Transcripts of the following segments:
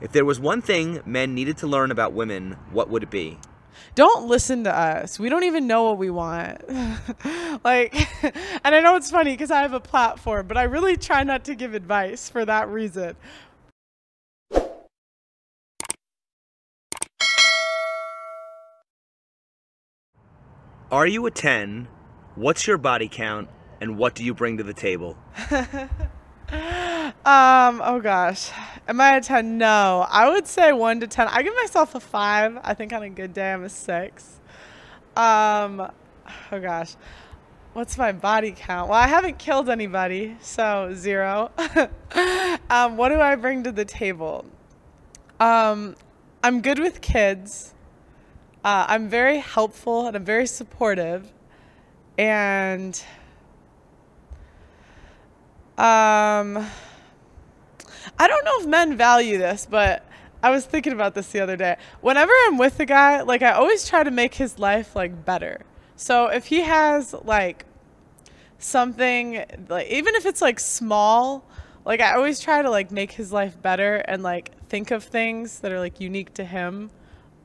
If there was one thing men needed to learn about women, what would it be? Don't listen to us. We don't even know what we want. Like, and I know it's funny because I have a platform, but I really try not to give advice for that reason. Are you a 10? What's your body count? And what do you bring to the table? Oh gosh. Am I a 10? No. I would say 1 to 10. I give myself a 5. I think on a good day I'm a 6. Oh gosh. What's my body count? Well, I haven't killed anybody, so 0. What do I bring to the table? I'm good with kids. I'm very helpful and I'm very supportive. And I don't know if men value this, but I was thinking about this the other day. Whenever I'm with a guy, like I always try to make his life like better. So if he has like something, like even if it's like small, like I always try to like make his life better and like think of things that are like unique to him.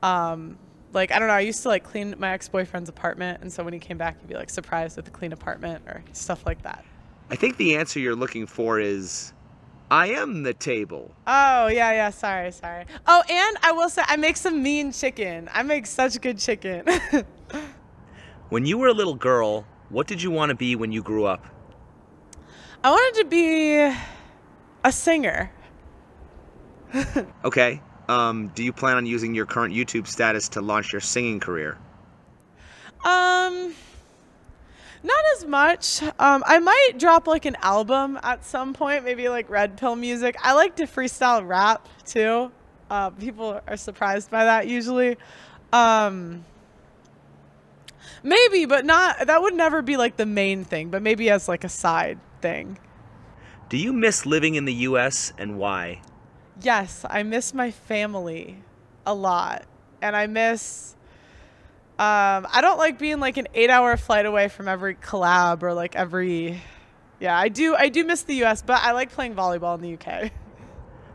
Like, I don't know, I used to like clean my ex-boyfriend's apartment, and so when he came back, he'd be like surprised with a clean apartment or stuff like that. I think the answer you're looking for is, I am the table. Oh, yeah, sorry. Oh, and I will say, I make some mean chicken. I make such good chicken. When you were a little girl, what did you want to be when you grew up? I wanted to be a singer. Okay. Do you plan on using your current YouTube status to launch your singing career? Not as much. I might drop like an album at some point, maybe like Red Pill music. I like to freestyle rap too. People are surprised by that usually. Maybe, but not, that would never be like the main thing, but maybe as like a side thing. Do you miss living in the US and why? Yes, I miss my family a lot. And I miss, I don't like being like an 8-hour flight away from every collab or like every, yeah, I do miss the US, but I like playing volleyball in the UK.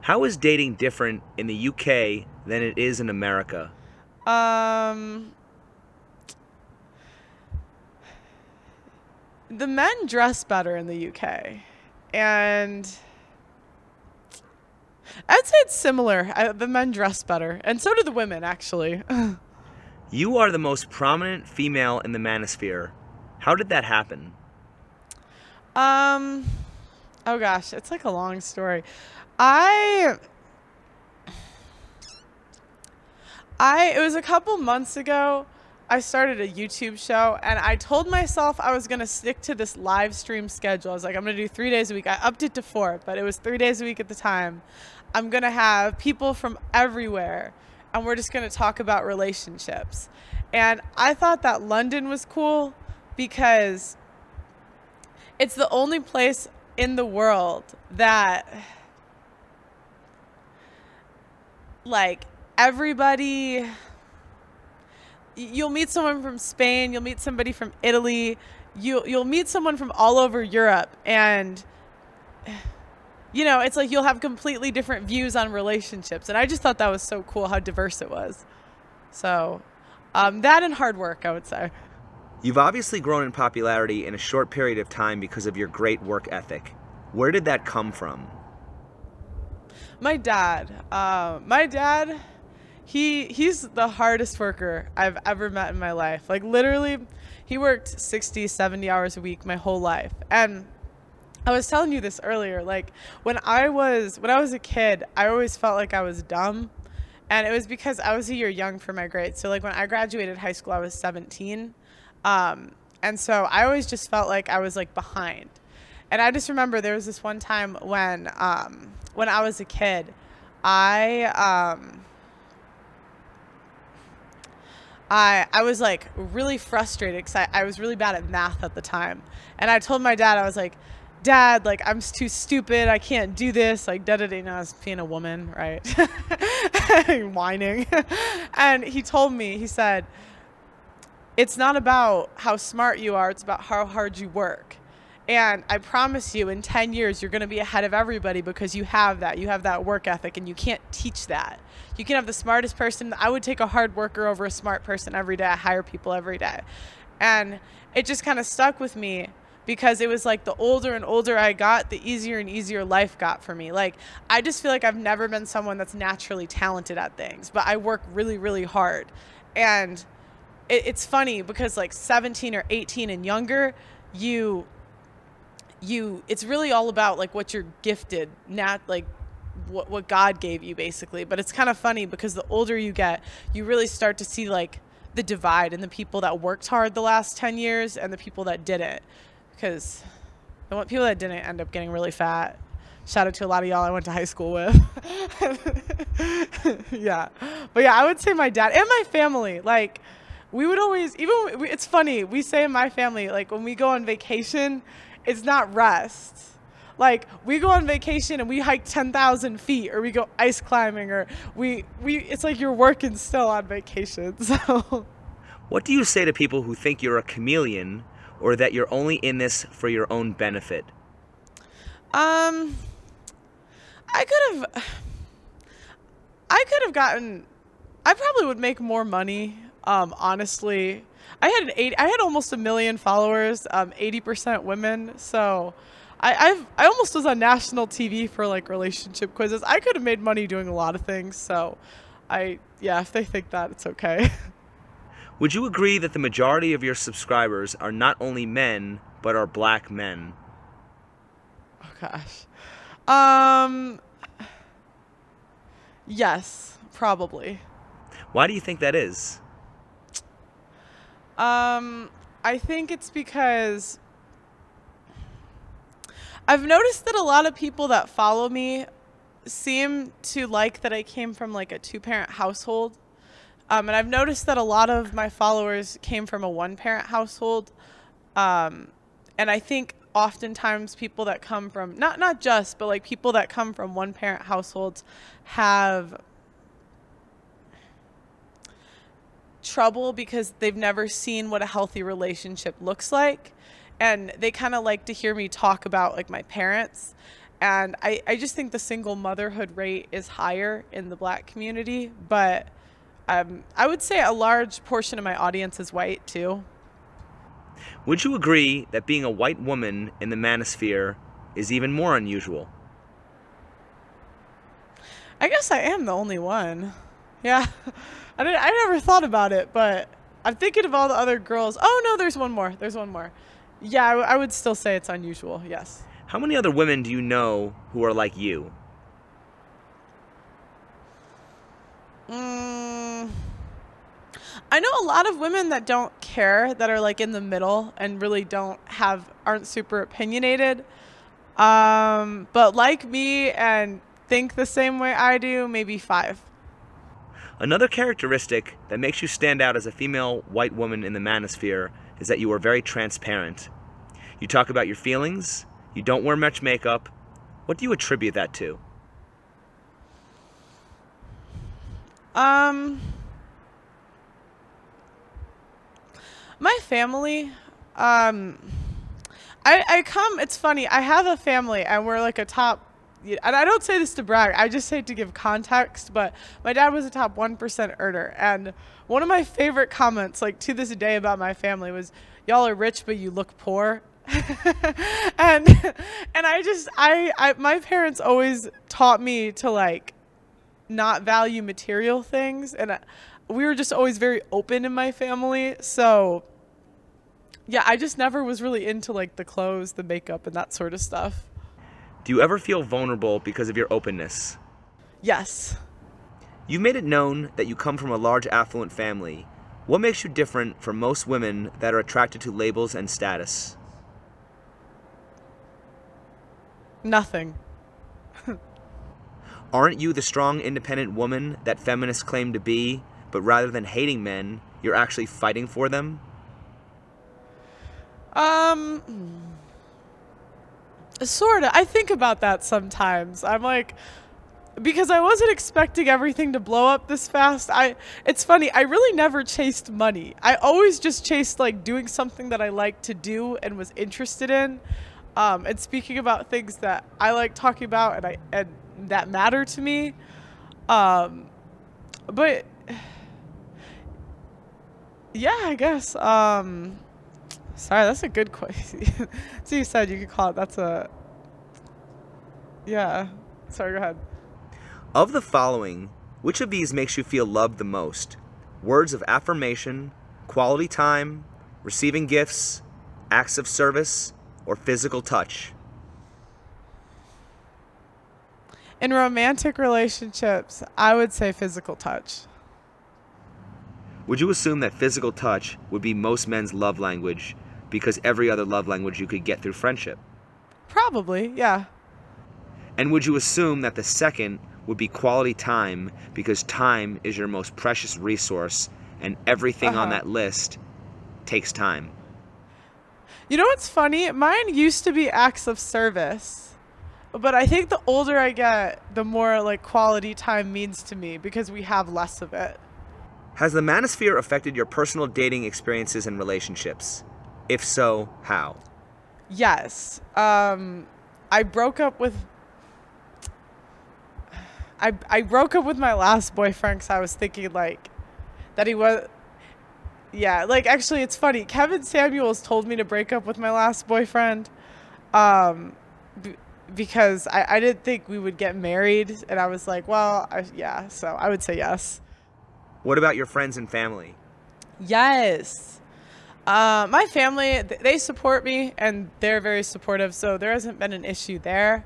How is dating different in the UK than it is in America? The men dress better in the UK, and I'd say it's similar. The men dress better, and so do the women, actually. You are the most prominent female in the manosphere. How did that happen? Oh gosh, it's like a long story. It was a couple months ago. I started a YouTube show, and I told myself I was going to stick to this live stream schedule. I was like, I'm going to do 3 days a week. I upped it to 4, but it was 3 days a week at the time. I'm going to have people from everywhere, and we're just going to talk about relationships. And I thought that London was cool because it's the only place in the world that, like, everybody... You'll meet someone from Spain, you'll meet somebody from Italy, you'll meet someone from all over Europe, and you know, it's like you'll have completely different views on relationships, and I just thought that was so cool how diverse it was. So that and hard work, I would say. You've obviously grown in popularity in a short period of time because of your great work ethic. Where did that come from? My dad. He's the hardest worker I've ever met in my life. Like literally, he worked 60, 70 hours a week my whole life. And I was telling you this earlier, like when I was a kid, I always felt like I was dumb. And it was because I was a year young for my grade. So like when I graduated high school, I was 17. And so I always just felt like I was like behind. And I just remember there was this one time when I was a kid, I was like really frustrated because I was really bad at math at the time. And I told my dad, I was like, Dad, like I'm too stupid. I can't do this. Like da-da-da, I was being a woman, right? Whining. And he told me, he said, it's not about how smart you are. It's about how hard you work. And I promise you, in 10 years, you're going to be ahead of everybody because you have that. You have that work ethic, and you can't teach that. You can have the smartest person. I would take a hard worker over a smart person every day. I hire people every day. And it just kind of stuck with me because it was like the older and older I got, the easier and easier life got for me. Like, I just feel like I've never been someone that's naturally talented at things, but I work really, really hard. And it's funny because like 17 or 18 and younger, it's really all about like what you're gifted, not like what God gave you basically. But it's kind of funny because the older you get, you really start to see like the divide in the people that worked hard the last 10 years and the people that didn't, because the people that didn't end up getting really fat. Shout out to a lot of y'all I went to high school with. Yeah. But yeah, I would say my dad and my family, like we would always, it's funny, we say in my family, like when we go on vacation, it's not rest. Like we go on vacation and we hike 10,000 feet, or we go ice climbing, or it's like you're working still on vacation. So What do you say to people who think you're a chameleon or that you're only in this for your own benefit? I probably would make more money. Honestly, I had almost 1 million followers, 80% women. So I almost was on national TV for like relationship quizzes. I could have made money doing a lot of things. So if they think that, it's okay. Would you agree that the majority of your subscribers are not only men, but are black men? Oh gosh. Yes, probably. Why do you think that is? I think it's because I've noticed that a lot of people that follow me seem to like that I came from like a 2-parent household. And I've noticed that a lot of my followers came from a 1-parent household. And I think oftentimes people that come from, not just, but like people that come from 1-parent households have trouble because they've never seen what a healthy relationship looks like. And they kind of like to hear me talk about like my parents. And I just think the single motherhood rate is higher in the black community. But I would say a large portion of my audience is white too. Would you agree that being a white woman in the manosphere is even more unusual? I guess I am the only one. Yeah. I never thought about it, but I'm thinking of all the other girls. Oh no, there's one more. Yeah, I would still say it's unusual, yes. How many other women do you know who are like you? I know a lot of women that don't care, that are like in the middle and really aren't super opinionated. But like me and think the same way I do, maybe 5. Another characteristic that makes you stand out as a female white woman in the manosphere is that you are very transparent. You talk about your feelings, you don't wear much makeup. What do you attribute that to? My family, it's funny, I have a family and we're like a top, and I don't say this to brag, I just say to give context, but my dad was a top 1% earner. And one of my favorite comments, like to this day about my family was, y'all are rich, but you look poor. and my parents always taught me to like not value material things. And we were just always very open in my family. So yeah, I just never was really into like the clothes, the makeup, and that sort of stuff. Do you ever feel vulnerable because of your openness? Yes. You've made it known that you come from a large affluent family. What makes you different from most women that are attracted to labels and status? Nothing. Aren't you the strong, independent woman that feminists claim to be, but rather than hating men, you're actually fighting for them? Sorta. I think about that sometimes. I'm like, because I wasn't expecting everything to blow up this fast. It's funny, I really never chased money. I always just chased like doing something that I liked to do and was interested in. and speaking about things that I like talking about and that matter to me. But yeah, I guess. Sorry, that's a good question. So you said you could call it. That's a yeah. Sorry, go ahead. Of the following, which of these makes you feel loved the most? Words of affirmation, quality time, receiving gifts, acts of service, or physical touch? In romantic relationships, I would say physical touch. Would you assume that physical touch would be most men's love language because every other love language you could get through friendship? Probably, yeah. And would you assume that the second would be quality time because time is your most precious resource and everything on that list takes time? You know what's funny? Mine used to be acts of service. But I think the older I get, the more like quality time means to me because we have less of it. Has the manosphere affected your personal dating experiences and relationships? If so, how? Yes. I broke up with I broke up with my last boyfriend because I was thinking like that he was. Yeah, like actually, it's funny. Kevin Samuels told me to break up with my last boyfriend, because I didn't think we would get married, and I was like, well, yeah. So I would say yes. What about your friends and family? Yes. My family, they support me, and they're very supportive, so there hasn't been an issue there.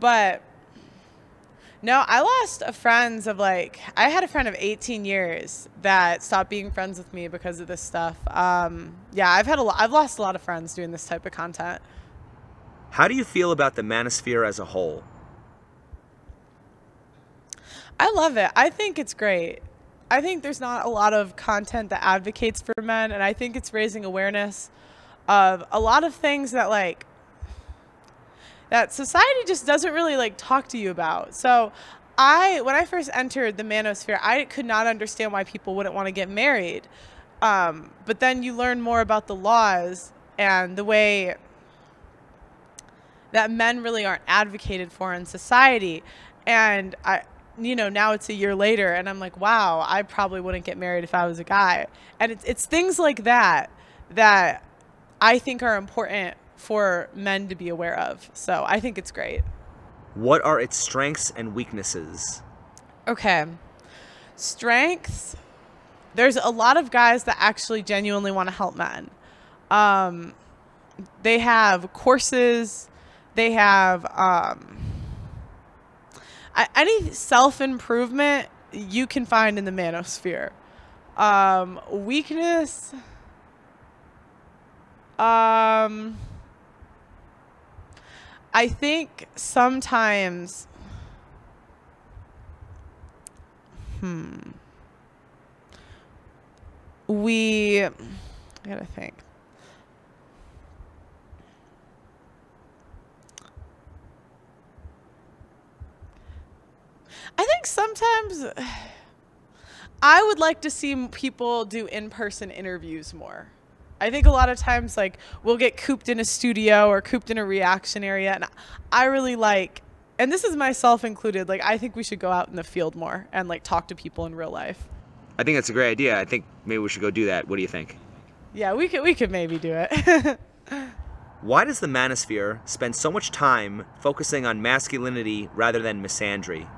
But no, I lost friends of like, I had a friend of 18 years that stopped being friends with me because of this stuff. Yeah, I've lost a lot of friends doing this type of content. How do you feel about the manosphere as a whole? I love it. I think it's great. I think there's not a lot of content that advocates for men, and I think it's raising awareness of a lot of things that like that society just doesn't really like talk to you about. So when I first entered the manosphere, I could not understand why people wouldn't want to get married. But then you learn more about the laws and the way that men really aren't advocated for in society. And now it's a year later and I'm like, wow, I probably wouldn't get married if I was a guy. And it's things like that that I think are important for men to be aware of. So I think it's great. What are its strengths and weaknesses? Okay. Strengths. There's a lot of guys that actually genuinely want to help men. They have courses. They have any self-improvement you can find in the manosphere. Weakness. I think sometimes, I gotta think. I think sometimes I would like to see people do in-person interviews more. I think a lot of times, like, we'll get cooped in a studio or cooped in a reaction area, and I really like, and this is myself included, like, I think we should go out in the field more and, like, talk to people in real life. I think that's a great idea. I think maybe we should go do that. What do you think? Yeah, we could maybe do it. Why does the manosphere spend so much time focusing on masculinity rather than misandry?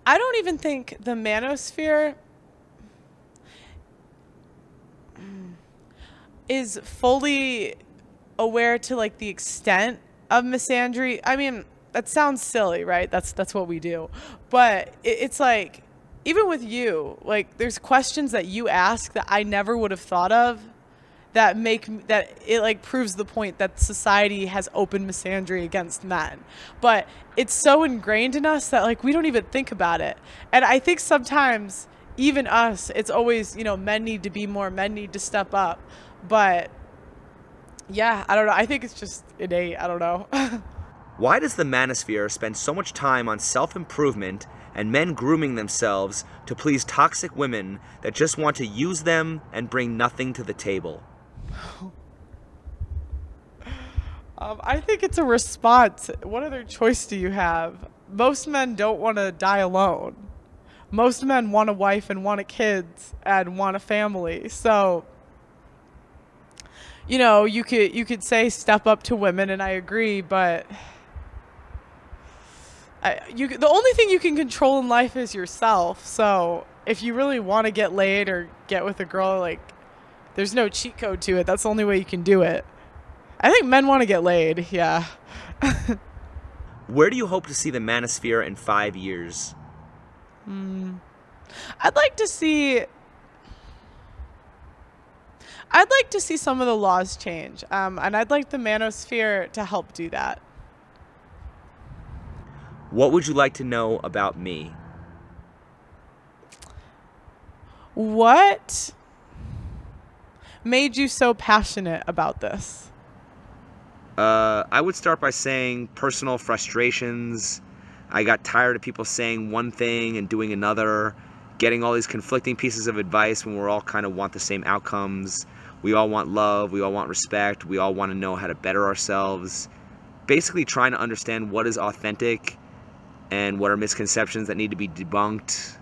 I don't even think the manosphere is fully aware to like the extent of misandry. I mean, that sounds silly, right? That's what we do. But it's like, even with you, like there's questions that you ask that I never would have thought of that it like proves the point that society has open misandry against men. But it's so ingrained in us that like we don't even think about it. And I think sometimes even us, it's always, men need to be more, men need to step up. But yeah, I don't know. I think it's just innate. I don't know. Why does the manosphere spend so much time on self-improvement and men grooming themselves to please toxic women that just want to use them and bring nothing to the table? I think it's a response. What other choice do you have? Most men don't want to die alone. Most men want a wife and want a kids and want a family. So, you know, you could say step up to women, and I agree, but the only thing you can control in life is yourself. So if you really want to get laid or get with a girl, like, there's no cheat code to it. That's the only way you can do it. I think men want to get laid, yeah. Where do you hope to see the manosphere in 5 years? I'd like to see some of the laws change, and I'd like the manosphere to help do that. What would you like to know about me? What made you so passionate about this? I would start by saying personal frustrations. I got tired of people saying one thing and doing another, getting all these conflicting pieces of advice when we're all kind of want the same outcomes. We all want love, we all want respect, we all want to know how to better ourselves. Basically trying to understand what is authentic and what are misconceptions that need to be debunked.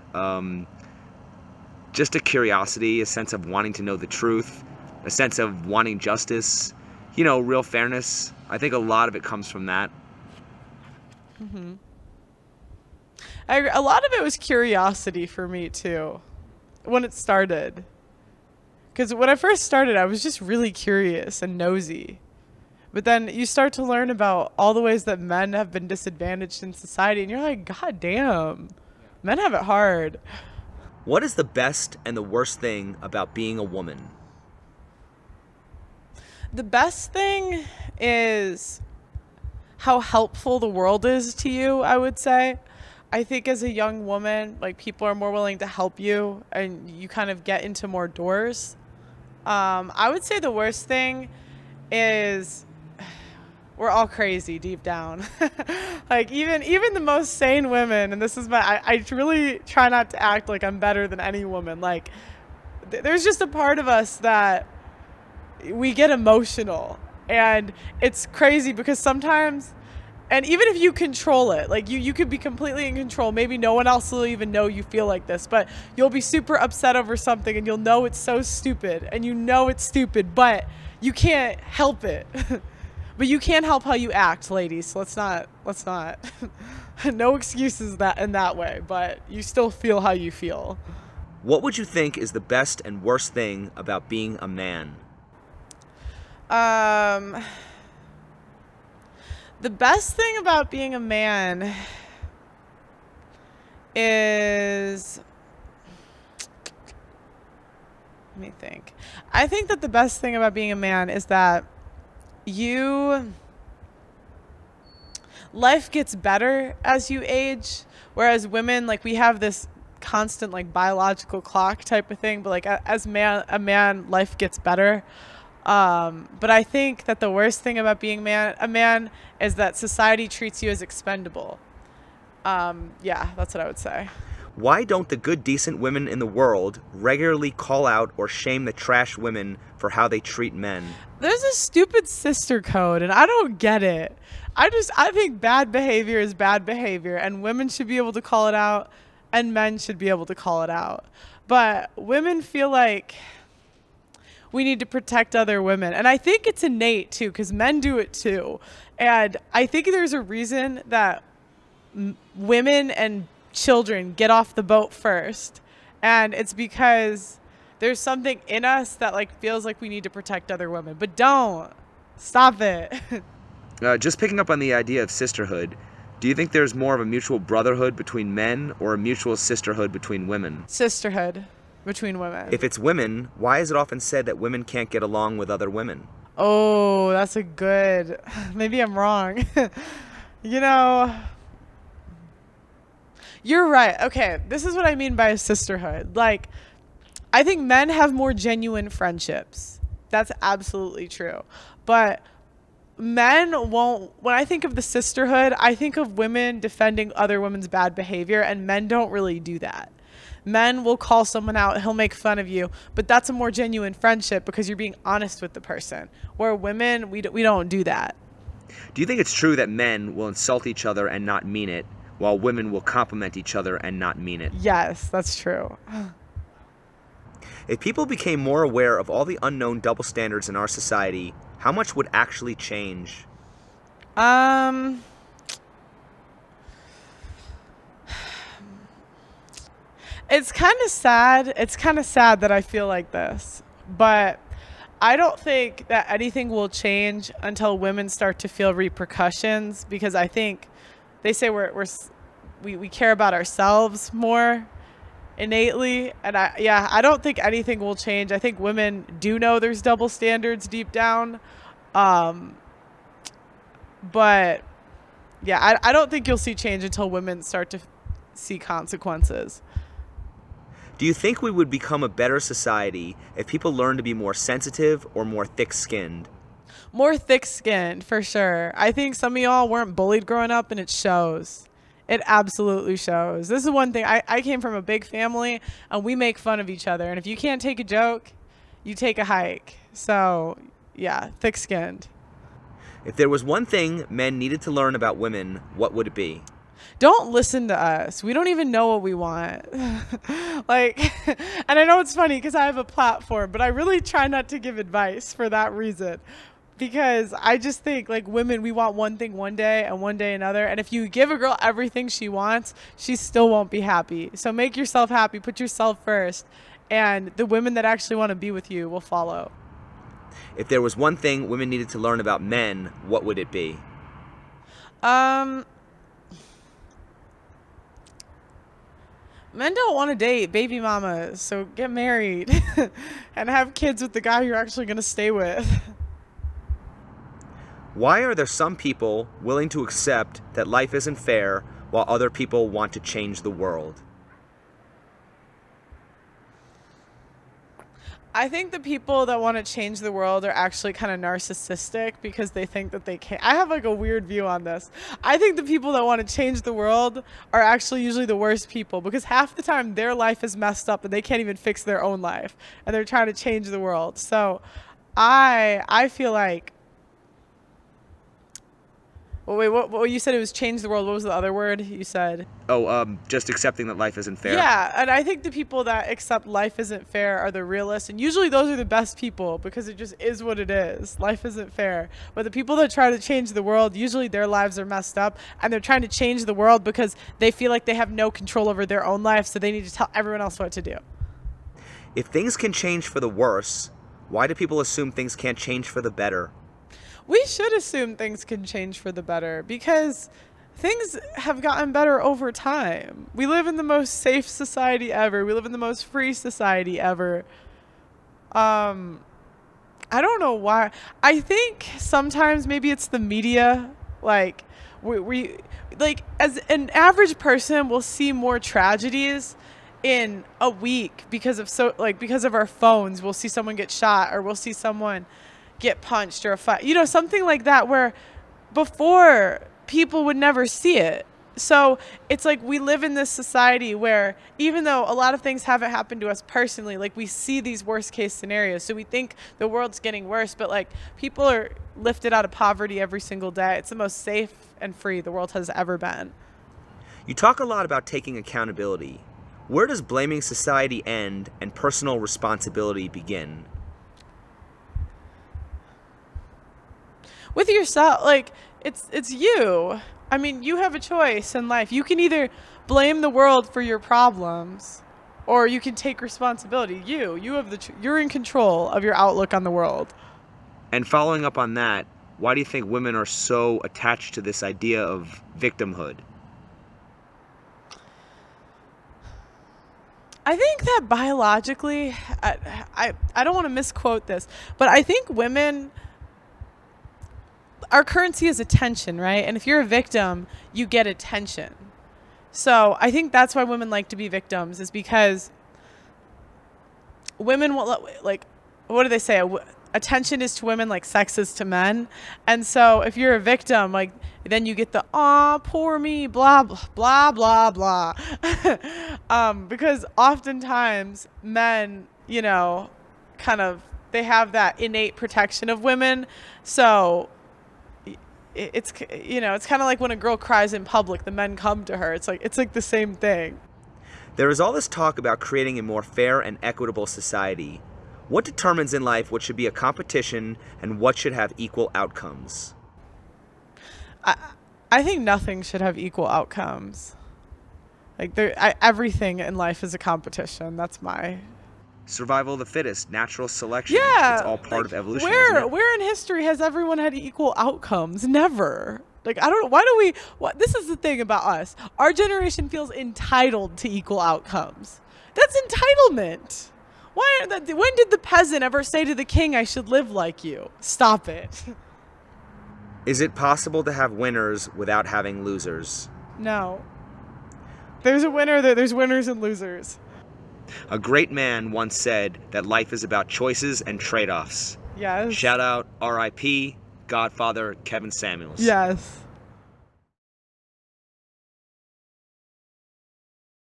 Just a curiosity, a sense of wanting to know the truth, a sense of wanting justice, you know, real fairness. I think a lot of it comes from that. A lot of it was curiosity for me too, when it started. Because when I first started, I was just really curious and nosy. But then you start to learn about all the ways that men have been disadvantaged in society, and you're like, God damn, men have it hard. What is the best and the worst thing about being a woman? The best thing is how helpful the world is to you, I would say. I think as a young woman, like, people are more willing to help you and you kind of get into more doors. I would say the worst thing is we're all crazy deep down. Like, even the most sane women, and this is I really try not to act like I'm better than any woman. Like, there's just a part of us that we get emotional, and it's crazy because sometimes, and even if you control it, like, you could be completely in control, maybe no one else will even know you feel like this, but you'll be super upset over something and you'll know it's so stupid, and you know it's stupid, but you can't help it. But you can't help how you act, ladies, so let's not no excuses that in that way, but you still feel how you feel. What would you think is the best and worst thing about being a man? The best thing about being a man is, let me think. I think that the best thing about being a man is that life gets better as you age, whereas women, like, we have this constant, like, biological clock type of thing, but, like, as a man, life gets better. But I think that the worst thing about being a man is that society treats you as expendable. Yeah, that's what I would say. Why don't the good, decent women in the world regularly call out or shame the trash women for how they treat men? There's a stupid sister code, and I don't get it. I think bad behavior is bad behavior, and women should be able to call it out, and men should be able to call it out. But women feel like we need to protect other women. And I think it's innate too, because men do it too. And I think there's a reason that women and children get off the boat first. And it's because there's something in us that, like, feels like we need to protect other women. But don't. Stop it. Just picking up on the idea of sisterhood, do you think there's more of a mutual brotherhood between men or a mutual sisterhood between women? Sisterhood between women. If it's women, why is it often said that women can't get along with other women? Oh, that's a good... Maybe I'm wrong. You know... You're right. Okay, this is what I mean by a sisterhood. Like, I think men have more genuine friendships. That's absolutely true. But men won't, when I think of the sisterhood, I think of women defending other women's bad behavior, and men don't really do that. Men will call someone out, he'll make fun of you, but that's a more genuine friendship because you're being honest with the person. Where women, we don't do that. Do you think it's true that men will insult each other and not mean it, while women will compliment each other and not mean it? Yes, that's true. If people became more aware of all the unknown double standards in our society, how much would actually change? It's kind of sad. It's kind of sad that I feel like this, but I don't think that anything will change until women start to feel repercussions, because I think they say we care about ourselves more innately, and I don't think anything will change. I think women do know there's double standards deep down, but yeah, I don't think you'll see change until women start to see consequences. Do you think we would become a better society if people learned to be more sensitive or more thick-skinned? More thick-skinned, for sure. I think some of y'all weren't bullied growing up, and it shows. It absolutely shows. This is one thing. I came from a big family, and we make fun of each other. And if you can't take a joke, you take a hike. So, yeah, thick-skinned. If there was one thing men needed to learn about women, what would it be? Don't listen to us. We don't even know what we want. Like, and I know it's funny because I have a platform, but I really try not to give advice for that reason. Because I just think, like, women, we want one thing one day and one day another. And if you give a girl everything she wants, she still won't be happy. So make yourself happy. Put yourself first. And the women that actually want to be with you will follow. If there was one thing women needed to learn about men, what would it be? Men don't want to date baby mamas, so get married and have kids with the guy you're actually going to stay with. Why are there some people willing to accept that life isn't fair while other people want to change the world? I think the people that want to change the world are actually kind of narcissistic because they think that they can't. I have like a weird view on this. I think the people that want to change the world are actually usually the worst people, because half the time their life is messed up and they can't even fix their own life, and they're trying to change the world. So I feel like, well, wait, what you said, it was change the world. What was the other word you said? Just accepting that life isn't fair. Yeah, and I think the people that accept life isn't fair are the realists, and usually those are the best people because it just is what it is. Life isn't fair. But the people that try to change the world, usually their lives are messed up, and they're trying to change the world because they feel like they have no control over their own life, so they need to tell everyone else what to do. If things can change for the worse, why do people assume things can't change for the better? We should assume things can change for the better because things have gotten better over time. We live in the most safe society ever. We live in the most free society ever. I don't know why. I think sometimes maybe it's the media. Like we like, as an average person, will see more tragedies in a week because of our phones. We'll see someone get shot, or we'll see someone get punched, or a fight, something like that, where before people would never see it. So it's like we live in this society where even though a lot of things haven't happened to us personally, like we see these worst case scenarios, so we think the world's getting worse, but like people are lifted out of poverty every single day. It's the most safe and free the world has ever been. You talk a lot about taking accountability. Where does blaming society end and personal responsibility begin? With yourself, like it's you. I mean, you have a choice in life. You can either blame the world for your problems, or you can take responsibility. You have you're in control of your outlook on the world. And following up on that, why do you think women are so attached to this idea of victimhood? I think that biologically, I don't want to misquote this, but I think women, our currency is attention, right? And if you're a victim, you get attention. So I think that's why women like to be victims, is because women will, like, what do they say? attention is to women like sex is to men. And so if you're a victim, like, then you get the, aw, poor me, blah, blah, blah, blah, blah. Because oftentimes men, you know, kind of, they have that innate protection of women. So it's, you know, it's kind of like when a girl cries in public, the men come to her. It's like the same thing. There is all this talk about creating a more fair and equitable society. What determines in life what should be a competition and what should have equal outcomes? I think nothing should have equal outcomes. Like everything in life is a competition. That's my... Survival of the fittest, natural selection. Yeah. It's all part of evolution. Where in history has everyone had equal outcomes? Never. Like, I don't know. Why do we... This is the thing about us. Our generation feels entitled to equal outcomes. That's entitlement. When did the peasant ever say to the king, I should live like you? Stop it. Is it possible to have winners without having losers? No. There's a winner, there's winners and losers. A great man once said that life is about choices and trade-offs. Yes. Shout out R.I.P. Godfather Kevin Samuels. Yes.